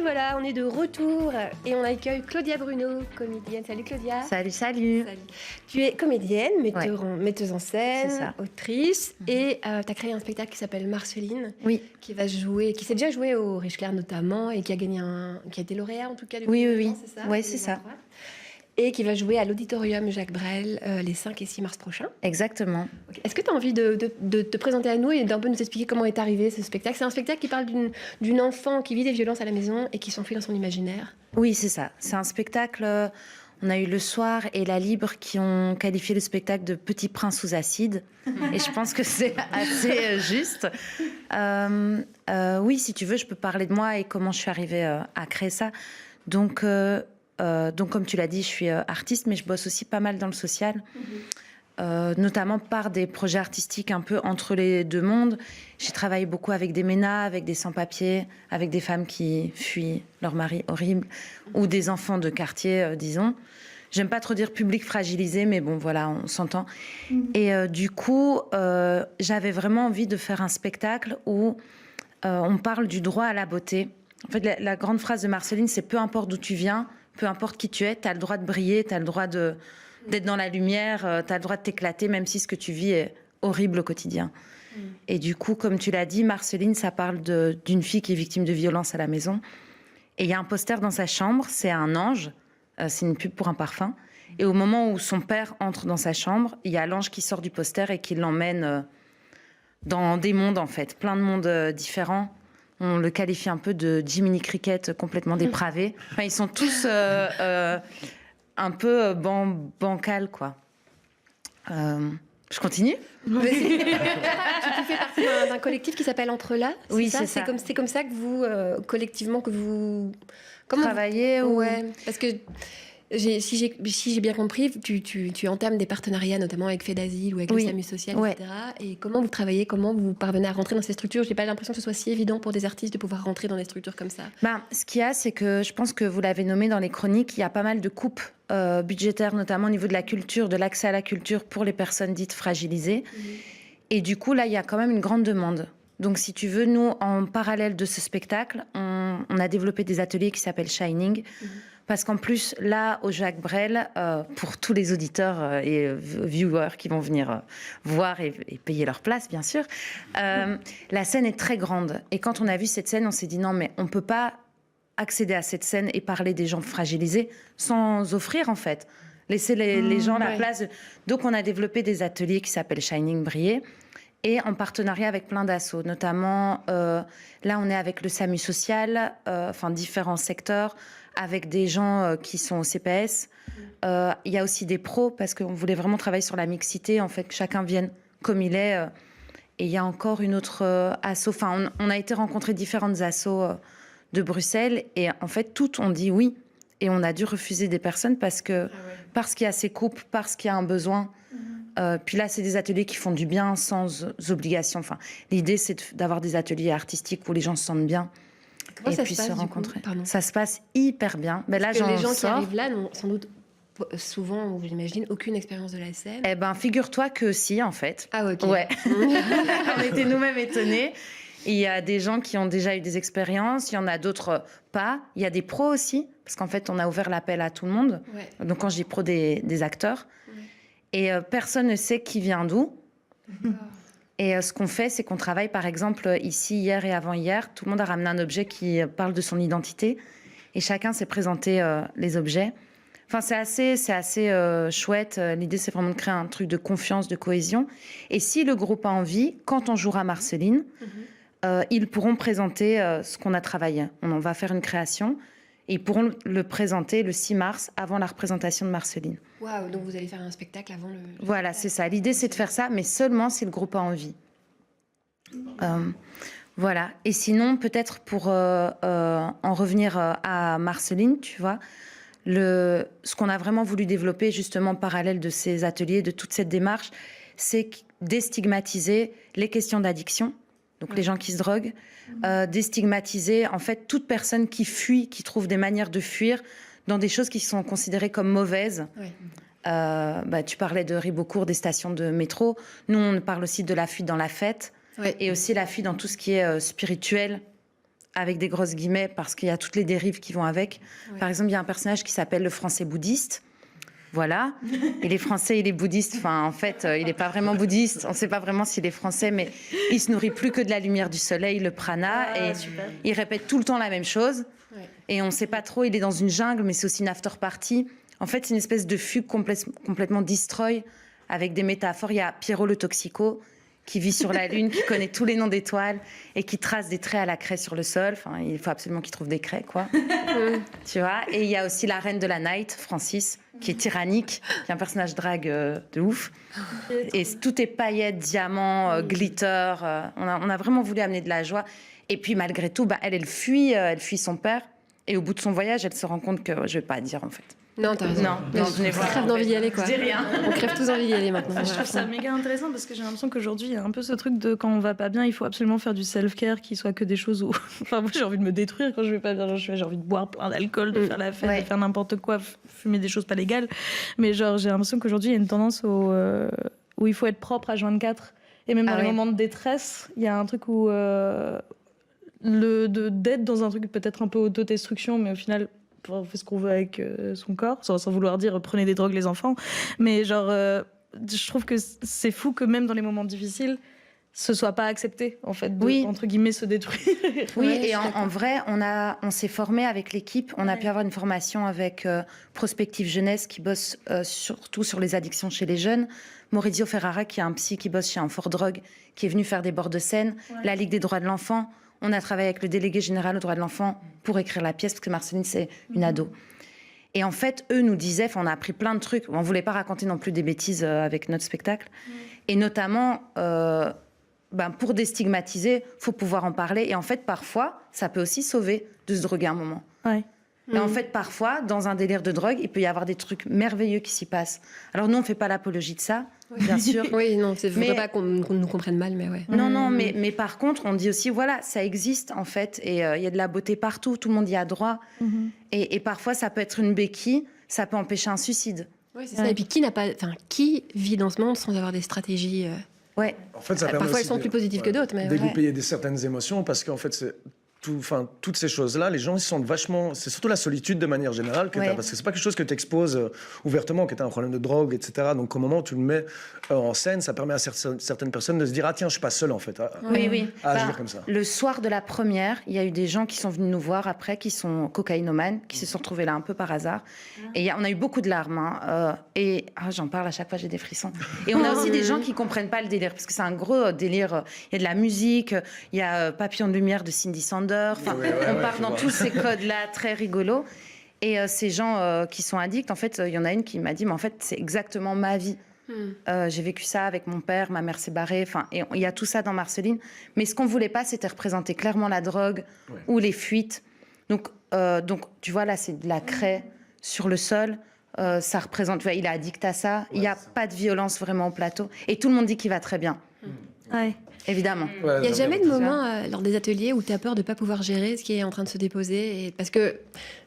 Et voilà, on est de retour et on accueille Claudia Bruno, comédienne. Salut Claudia. Salut. Salut. Tu es comédienne, metteuse en scène, autrice, et tu as créé un spectacle qui s'appelle Marceline, qui s'est déjà joué au Richelieu notamment, et qui a gagné qui a été lauréat en tout cas. Oui, c'est ça. Oui, c'est ça. Et qui va jouer à l'Auditorium Jacques Brel les 5 et 6 mars prochains. Exactement. Okay. Est-ce que tu as envie de te présenter à nous et d'un peu nous expliquer comment est arrivé ce spectacle? C'est un spectacle qui parle d'une enfant qui vit des violences à la maison et qui s'enfuit dans son imaginaire. Oui, c'est ça. C'est un spectacle... On a eu Le Soir et La Libre qui ont qualifié le spectacle de Petit Prince sous acide. Et je pense que c'est assez juste. Oui, si tu veux, je peux parler de moi et comment je suis arrivée à créer ça. Donc, comme tu l'as dit, je suis artiste, mais je bosse aussi pas mal dans le social. Notamment par des projets artistiques un peu entre les deux mondes. J'ai travaillé beaucoup avec des MENA, avec des sans-papiers, avec des femmes qui fuient leur mari horrible, ou des enfants de quartier, disons. J'aime pas trop dire public fragilisé, mais bon, voilà, on s'entend. Et du coup, j'avais vraiment envie de faire un spectacle où on parle du droit à la beauté. En fait, la grande phrase de Marceline, c'est « peu importe d'où tu viens, peu importe qui tu es, t'as le droit de briller, t'as le droit d'être dans la lumière, t'as le droit de t'éclater, même si ce que tu vis est horrible au quotidien. » Et du coup, comme tu l'as dit, Marceline, ça parle d'une fille qui est victime de violences à la maison. Et il y a un poster dans sa chambre, c'est un ange, c'est une pub pour un parfum. Et au moment où son père entre dans sa chambre, il y a l'ange qui sort du poster et qui l'emmène dans des mondes, en fait, plein de mondes différents. On le qualifie un peu de Jiminy Cricket complètement dépravé. Enfin, ils sont tous... un peu bancal, quoi. Je continue? Tu fais partie d'un collectif qui s'appelle Entre-là. Oui, c'est ça. C'est comme ça que vous, collectivement, que vous... Travaillez ou... Ouais, parce que si j'ai bien compris, tu entames des partenariats, notamment avec Fait d'Asile ou avec le SAMU social, etc. Et comment vous travaillez, comment vous parvenez à rentrer dans ces structures? J'ai pas l'impression que ce soit si évident pour des artistes de pouvoir rentrer dans des structures comme ça. Ce qu'il y a, c'est que je pense que vous l'avez nommé dans les chroniques, il y a pas mal de coupes budgétaires, notamment au niveau de la culture, de l'accès à la culture pour les personnes dites fragilisées. Et du coup, là, il y a quand même une grande demande. Donc, si tu veux, nous, en parallèle de ce spectacle, on a développé des ateliers qui s'appellent Shining. Parce qu'en plus, là, au Jacques Brel, pour tous les auditeurs et viewers qui vont venir voir et payer leur place, bien sûr, la scène est très grande. Et quand on a vu cette scène, on s'est dit non, mais on ne peut pas accéder à cette scène et parler des gens fragilisés sans offrir, en fait. Laisser les gens la place. Donc, on a développé des ateliers qui s'appellent Shining Briller. Et en partenariat avec plein d'assos, notamment, là, on est avec le SAMU social, différents secteurs, avec des gens qui sont au CPS. Il y a aussi des pros, parce qu'on voulait vraiment travailler sur la mixité, en fait, que chacun vienne comme il est. Et il y a encore une autre asso. Enfin, on a été rencontrer différentes assos de Bruxelles, et en fait, toutes ont dit oui. Et on a dû refuser des personnes parce qu'il y a ces coupes, parce qu'il y a un besoin. Puis là, c'est des ateliers qui font du bien sans obligation. Enfin, l'idée, c'est d'avoir des ateliers artistiques où les gens se sentent bien et puissent se rencontrer. Ça se passe hyper bien. Mais là, les gens qui arrivent là n'ont sans doute souvent, j'imagine, aucune expérience de la scène. Eh ben, figure-toi que si, en fait. Ah, ok. Ouais. On était nous-mêmes étonnés. Il y a des gens qui ont déjà eu des expériences, il y en a d'autres pas. Il y a des pros aussi, parce qu'en fait, on a ouvert l'appel à tout le monde. Ouais. Donc, quand je dis pro, des acteurs. Ouais. Et personne ne sait qui vient d'où. Et ce qu'on fait, c'est qu'on travaille, par exemple, ici, hier et avant-hier, tout le monde a ramené un objet qui parle de son identité. Et chacun s'est présenté les objets. Enfin, c'est assez chouette. L'idée, c'est vraiment de créer un truc de confiance, de cohésion. Et si le groupe a envie, quand on jouera Marceline, ils pourront présenter ce qu'on a travaillé. On va faire une création. Et ils pourront le présenter le 6 mars, avant la représentation de Marceline. Waouh, donc vous allez faire un spectacle avant le... Voilà, c'est ça. L'idée, c'est de faire ça, mais seulement si le groupe a envie. Voilà. Et sinon, peut-être pour en revenir à Marceline, tu vois, ce qu'on a vraiment voulu développer, justement, en parallèle de ces ateliers, de toute cette démarche, c'est déstigmatiser les questions d'addiction. Donc les gens qui se droguent, déstigmatiser en fait toute personne qui fuit, qui trouve des manières de fuir dans des choses qui sont considérées comme mauvaises. Oui. Tu parlais de Ribeaucourt, des stations de métro. Nous, on parle aussi de la fuite dans la fête et aussi la fuite dans tout ce qui est spirituel, avec des grosses guillemets, parce qu'il y a toutes les dérives qui vont avec. Ouais. Par exemple, il y a un personnage qui s'appelle le Français bouddhiste. Voilà. Et les Français, il est bouddhiste. Enfin, en fait, il n'est pas vraiment bouddhiste. On ne sait pas vraiment s'il est français, mais il se nourrit plus que de la lumière du soleil, le prana. Et super. Il répète tout le temps la même chose. Ouais. Et on ne sait pas trop, il est dans une jungle, mais c'est aussi une after-party. En fait, c'est une espèce de fugue complètement destroy, avec des métaphores. Il y a Pierrot le toxico, qui vit sur la Lune, qui connaît tous les noms d'étoiles et qui trace des traits à la craie sur le sol. Enfin, il faut absolument qu'il trouve des craies, quoi. Tu vois. Et il y a aussi la reine de la night, Francis, qui est tyrannique, qui est un personnage drague de ouf. Et tout est paillettes, diamants, glitter. On a vraiment voulu amener de la joie. Et puis, malgré tout, elle fuit son père. Et au bout de son voyage, elle se rend compte que... Je vais pas dire, en fait. Non, t'as raison. Non, je n'ai pas. On crève d'envie d'y aller, quoi. Je dis rien. On crève tous envie d'y aller maintenant. Je trouve ça méga intéressant parce que j'ai l'impression qu'aujourd'hui, il y a un peu ce truc de quand on va pas bien, il faut absolument faire du self-care qui soit que des choses où. Enfin, moi, j'ai envie de me détruire quand je vais pas bien. Genre, j'ai envie de boire plein d'alcool, de faire la fête, de faire n'importe quoi, fumer des choses pas légales. Mais genre, j'ai l'impression qu'aujourd'hui, il y a une tendance où il faut être propre H24. Et même dans les moments de détresse, il y a un truc où. D'être dans un truc peut-être un peu autodestruction, mais au final. On fait ce qu'on veut avec son corps, sans vouloir dire prenez des drogues les enfants, mais genre je trouve que c'est fou que même dans les moments difficiles ce soit pas accepté en fait de, entre guillemets, se détruire. Oui, et en vrai on s'est formé avec l'équipe, on a pu avoir une formation avec Prospective Jeunesse qui bosse surtout sur les addictions chez les jeunes, Maurizio Ferrara qui est un psy qui bosse chez un Fort Drogue qui est venu faire des bords de scène, la Ligue des droits de l'enfant. On a travaillé avec le délégué général aux droits de l'enfant pour écrire la pièce, parce que Marceline, c'est une ado. Et en fait, eux nous disaient, on a appris plein de trucs, on ne voulait pas raconter non plus des bêtises avec notre spectacle. Et notamment, pour déstigmatiser, il faut pouvoir en parler. Et en fait, parfois, ça peut aussi sauver de se droguer un moment. Ouais. Et en fait, parfois, dans un délire de drogue, il peut y avoir des trucs merveilleux qui s'y passent. Alors nous, on ne fait pas l'apologie de ça, bien sûr. Oui, non, je ne voudrais pas qu'on nous comprenne mal, mais ouais. Non, mais par contre, on dit aussi, voilà, ça existe, en fait, et il y a de la beauté partout, tout le monde y a droit. Et parfois, ça peut être une béquille, ça peut empêcher un suicide. Oui, c'est ça. Et puis, qui vit dans ce monde sans avoir des stratégies Ouais. En fait, ça permet parfois, aussi elles sont plus positives que d'autres, mais dégoupiller certaines émotions, parce qu'en fait, c'est... toutes ces choses-là, les gens ils se sentent vachement... C'est surtout la solitude de manière générale, parce que c'est pas quelque chose que tu exposes ouvertement, que tu as un problème de drogue, etc. Donc au moment où tu le mets en scène, ça permet à certaines personnes de se dire « Ah tiens, je suis pas seule en fait, à agir comme ça ». Le soir de la première, il y a eu des gens qui sont venus nous voir après, qui sont cocaïnomanes, qui se sont retrouvés là un peu par hasard. Et on a eu beaucoup de larmes. J'en parle à chaque fois, j'ai des frissons. Et on a aussi des gens qui comprennent pas le délire, parce que c'est un gros délire. Il y a de la musique, il y a Papillon de lumière de Cindy Sanders. Enfin, on part dans tous ces codes-là très rigolos. Et ces gens qui sont addicts, en fait, il y en a une qui m'a dit, mais en fait, c'est exactement ma vie. J'ai vécu ça avec mon père, ma mère s'est barrée. Enfin, et il y a tout ça dans Marceline. Mais ce qu'on voulait pas, c'était représenter clairement la drogue ou les fuites. Donc, tu vois, là, c'est de la craie sur le sol. Ça représente, tu vois, il est addict à ça. Il n'y a pas de violence vraiment au plateau. Et tout le monde dit qu'il va très bien. Ouais. Évidemment. Il n'y a jamais de moment lors des ateliers où tu as peur de ne pas pouvoir gérer ce qui est en train de se déposer parce que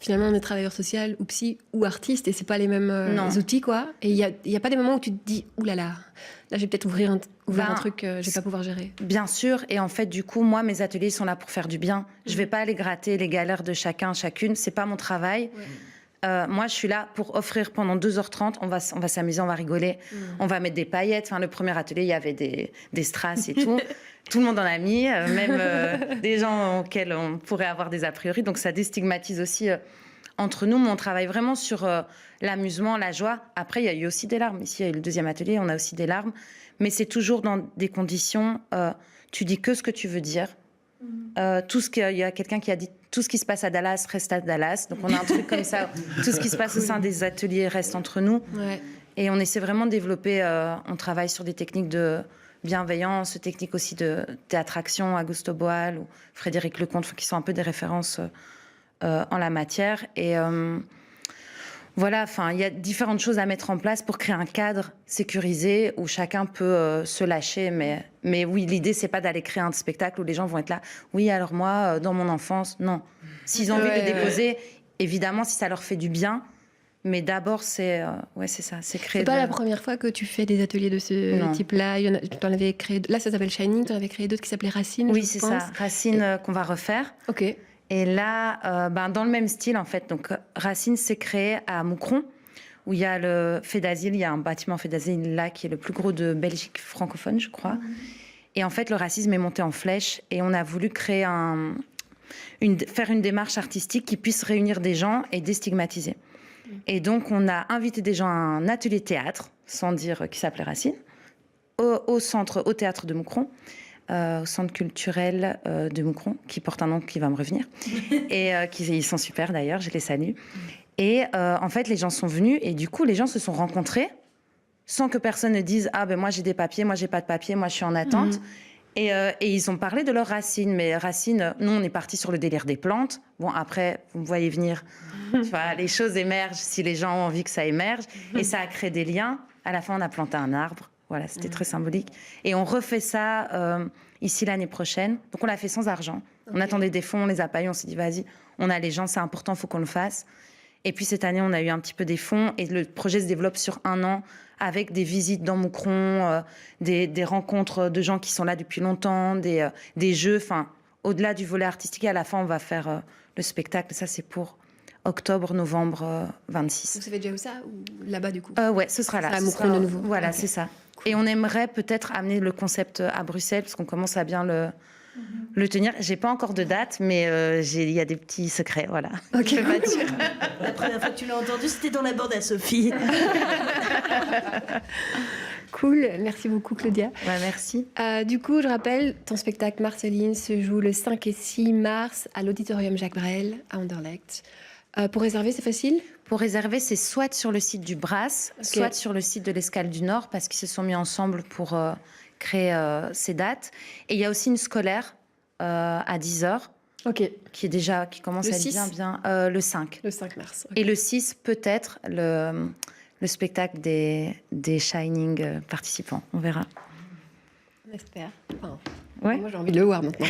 finalement on est travailleur social ou psy ou artiste et c'est pas les mêmes outils quoi. Et il y a pas des moments où tu te dis oulala, là je vais peut-être ouvrir un truc je vais pas pouvoir gérer. Bien sûr, et en fait du coup moi mes ateliers sont là pour faire du bien. Je vais pas aller gratter les galères de chacune, c'est pas mon travail. Moi, je suis là pour offrir pendant 2h30. On va s'amuser, on va rigoler. On va mettre des paillettes. Enfin, le premier atelier, il y avait des strass et tout. Tout le monde en a mis, même des gens auxquels on pourrait avoir des a priori. Donc, ça déstigmatise aussi entre nous. Mais on travaille vraiment sur l'amusement, la joie. Après, il y a eu aussi des larmes. Ici, il y a eu le deuxième atelier, on a aussi des larmes. Mais c'est toujours dans des conditions... tu dis que ce que tu veux dire. Il y a quelqu'un qui a dit tout ce qui se passe à Dallas reste à Dallas, donc on a un truc comme ça, tout ce qui se passe au sein des ateliers reste entre nous, et on essaie vraiment de développer, on travaille sur des techniques de bienveillance, techniques aussi de théâtre-action, Augusto Boal ou Frédéric Lecomte, qui sont un peu des références en la matière, et voilà, enfin, il y a différentes choses à mettre en place pour créer un cadre sécurisé où chacun peut se lâcher. Mais oui, l'idée, c'est pas d'aller créer un spectacle où les gens vont être là. Oui, alors moi, dans mon enfance, non. S'ils ont envie de le déposer, évidemment, si ça leur fait du bien. Mais d'abord, c'est ça, c'est créer. C'est pas la première fois que tu fais des ateliers de ce type-là. Tu en avais créé. Là, ça s'appelle Shining. Tu en avais créé d'autres qui s'appelaient Racine. Oui, c'est ça. Racine qu'on va refaire. Ok. Et là, dans le même style en fait. Donc Racine, c'est créé à Moucron, où il y a le Fait d'Asile. Il y a un bâtiment Fait d'Asile là qui est le plus gros de Belgique francophone, je crois. Et en fait, le racisme est monté en flèche, et on a voulu créer faire une démarche artistique qui puisse réunir des gens et déstigmatiser. Et donc, on a invité des gens à un atelier théâtre, sans dire qui s'appelait Racine, au théâtre de Moucron, au centre culturel de Moucron, qui porte un nom qui va me revenir. Et ils sont super d'ailleurs, je les salue. Et en fait, les gens sont venus, et du coup, les gens se sont rencontrés, sans que personne ne dise « Ah, ben moi j'ai des papiers, moi j'ai pas de papiers, moi je suis en attente ». Et ils ont parlé de leurs racines. Mais racines, nous, on est parti sur le délire des plantes. Bon, après, vous me voyez venir. Enfin, les choses émergent si les gens ont envie que ça émerge. Et ça a créé des liens. À la fin, on a planté un arbre. Voilà, c'était très symbolique. Et on refait ça ici l'année prochaine. Donc, on l'a fait sans argent. On attendait des fonds, on les a pas eu. On s'est dit, vas-y, on a les gens, c'est important, il faut qu'on le fasse. Et puis, cette année, on a eu un petit peu des fonds. Et le projet se développe sur 1 an, avec des visites dans Moucron, des rencontres de gens qui sont là depuis longtemps, des jeux. Enfin, au-delà du volet artistique, à la fin, on va faire le spectacle. Ça, c'est pour octobre-novembre 26. Vous avez déjà où ça, ou là-bas du coup? Ouais, ce sera là. À Moucron de nouveau. Voilà, c'est ça. Cool. Et on aimerait peut-être amener le concept à Bruxelles, parce qu'on commence à bien le tenir. J'ai pas encore de date, mais il y a des petits secrets, voilà. Ok. Je peux pas dire. La première fois que tu l'as entendu, c'était dans la bande à Sophie. Cool, merci beaucoup Claudia. Ouais, merci. Du coup, je rappelle, ton spectacle Marceline se joue le 5 et 6 mars à l'Auditorium Jacques Brel à Anderlecht. Pour réserver, c'est facile? Pour réserver, c'est soit sur le site du Brass, soit sur le site de l'Escale du Nord, parce qu'ils se sont mis ensemble pour créer ces dates. Et il y a aussi une scolaire à 10h, qui commence à être bien le 5. Le 5 mars. Okay. Et le 6, peut-être, le spectacle des Shining participants. On verra. On espère. Enfin, ouais. Moi, j'ai envie de le voir maintenant.